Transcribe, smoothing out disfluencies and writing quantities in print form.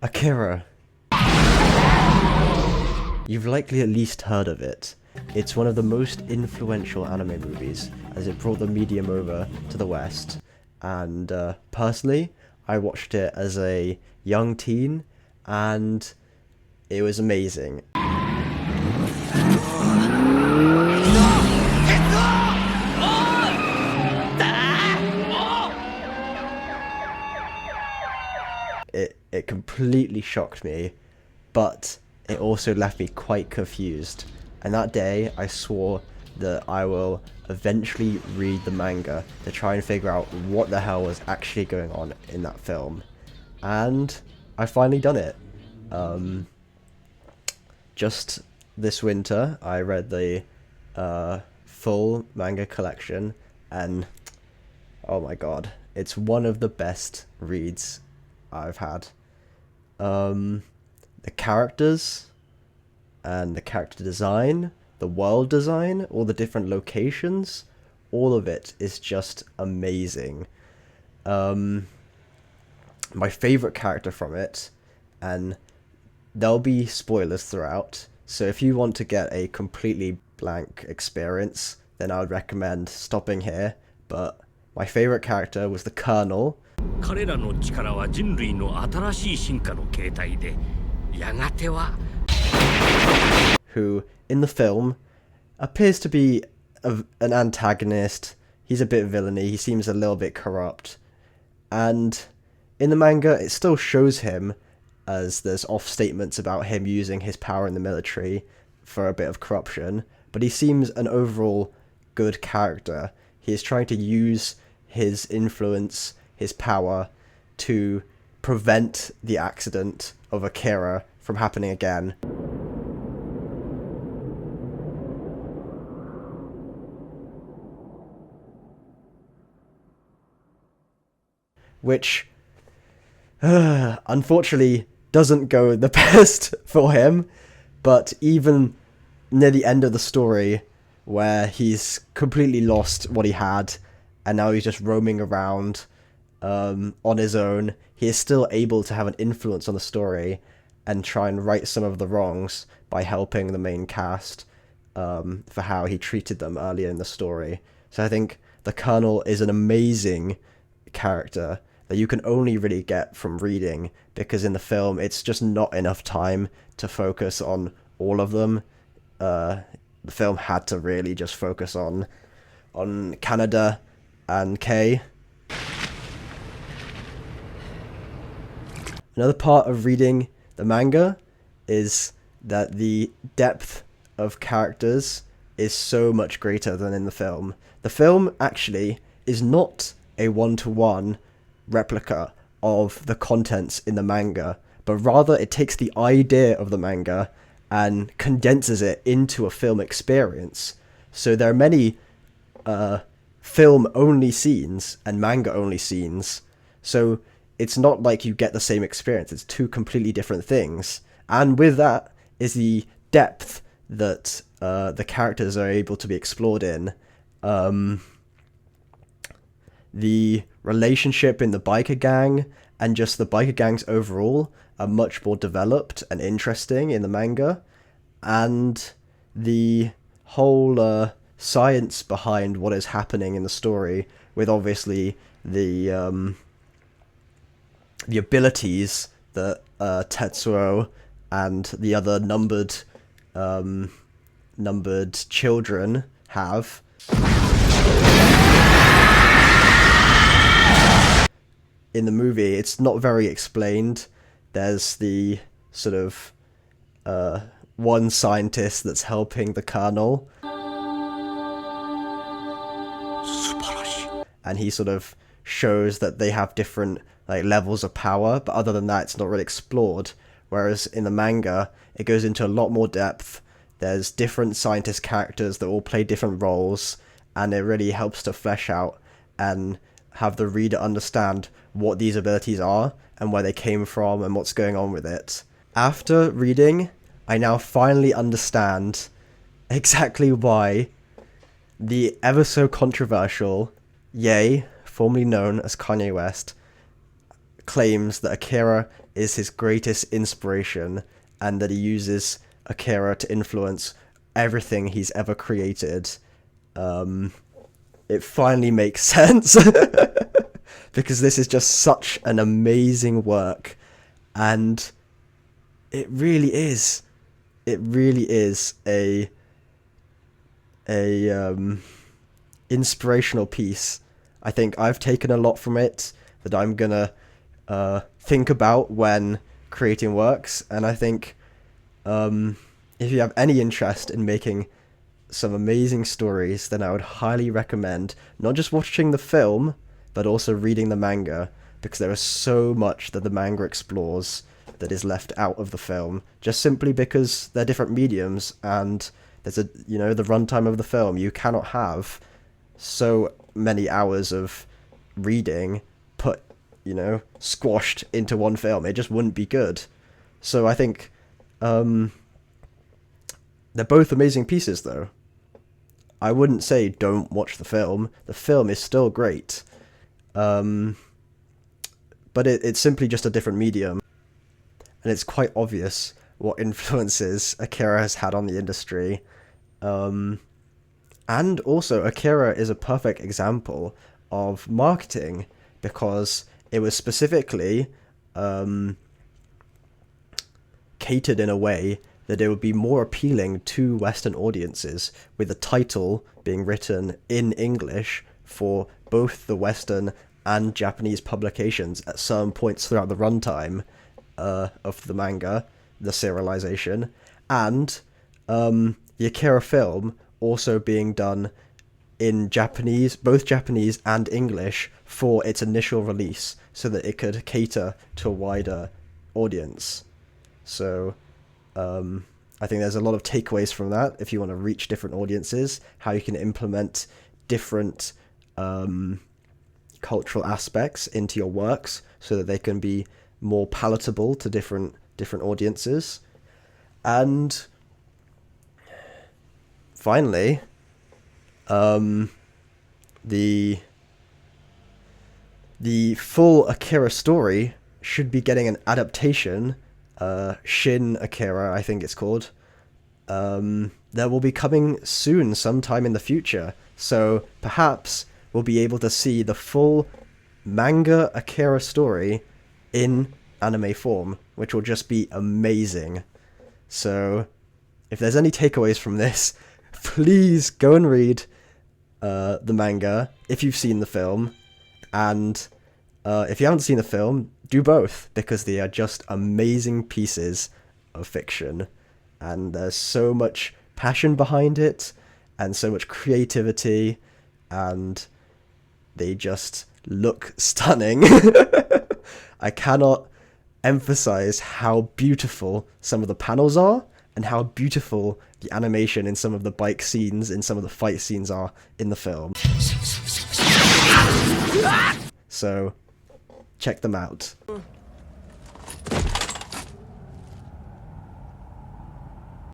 AKIRA. You've likely at least heard of it. It's one of the most influential anime movies, as it brought the medium over to the West. And personally, I watched it as a young teen, and it was amazing. It completely shocked me, but it also left me quite confused. And that day, I swore that I will eventually read the manga to try and figure out what the hell was actually going on in that film. And I finally done it. Just this winter, I read the full manga collection, and oh my god, it's one of the best reads I've had. The characters and the character design, the world design, all the different locations, all of it is just amazing. My favorite character from it, and there'll be spoilers throughout, so if you want to get a completely blank experience, then I would recommend stopping here. But my favorite character was the Colonel, who in the film appears to be an antagonist. He's a bit villainy, he seems a little bit corrupt, and in the manga it still shows him as there's off statements about him using his power in the military for a bit of corruption, but he seems an overall good character. He is trying to use his influence, his power, to prevent the accident of AKIRA from happening again. Which, unfortunately, doesn't go the best for him, but even near the end of the story, where he's completely lost what he had, and now he's just roaming around on his own, he is still able to have an influence on the story and try and right some of the wrongs by helping the main cast for how he treated them earlier in the story. So I think the Colonel is an amazing character that you can only really get from reading, because in the film it's just not enough time to focus on all of them. The film had to really just focus on Canada and Kei. Another part of reading the manga is that the depth of characters is so much greater than in the film. The film actually is not a one-to-one replica of the contents in the manga, but rather it takes the idea of the manga and condenses it into a film experience. So there are many film-only scenes and manga-only scenes, so it's not like you get the same experience. It's two completely different things. And with that is the depth that the characters are able to be explored in. The relationship in the biker gang and just the biker gangs overall are much more developed and interesting in the manga. And the whole science behind what is happening in the story, with obviously the abilities that Tetsuo and the other numbered children have. In the movie, it's not very explained. There's the sort of one scientist that's helping the Colonel, and he sort of shows that they have different levels of power, but other than that it's not really explored. Whereas in the manga it goes into a lot more depth. There's different scientist characters that all play different roles, and it really helps to flesh out and have the reader understand what these abilities are and where they came from and what's going on with it. After reading, I now finally understand exactly why the ever so controversial Ye, formerly known as Kanye West, claims that Akira is his greatest inspiration and that he uses Akira to influence everything he's ever created, it finally makes sense. Because this is just such an amazing work, and it really is a inspirational piece. I think I've taken a lot from it that I'm gonna think about when creating works, and I think if you have any interest in making some amazing stories, then I would highly recommend not just watching the film, but also reading the manga, because there is so much that the manga explores that is left out of the film, just simply because they're different mediums, and there's the runtime of the film. You cannot have so many hours of reading put, squashed into one film. It just wouldn't be good. So I think they're both amazing pieces, though. I wouldn't say don't watch the film. The film is still great. But it's simply just a different medium. And it's quite obvious what influences Akira has had on the industry. And also, Akira is a perfect example of marketing, because it was specifically catered in a way that it would be more appealing to Western audiences, with the title being written in English for both the Western and Japanese publications at certain points throughout the runtime of the manga, the serialization, and the Akira film also being done in Japanese, both Japanese and English, for its initial release, so that it could cater to a wider audience. So I think there's a lot of takeaways from that if you want to reach different audiences, how you can implement different cultural aspects into your works so that they can be more palatable to different audiences. And finally, the full Akira story should be getting an adaptation, Shin Akira, I think it's called, that will be coming soon, sometime in the future. So perhaps we'll be able to see the full manga Akira story in anime form, which will just be amazing. So if there's any takeaways from this, please go and read the manga if you've seen the film, and if you haven't seen the film, do both, because they are just amazing pieces of fiction, and there's so much passion behind it and so much creativity, and they just look stunning. I cannot emphasize how beautiful some of the panels are, and how beautiful the animation in some of the bike scenes, in some of the fight scenes are in the film. So check them out.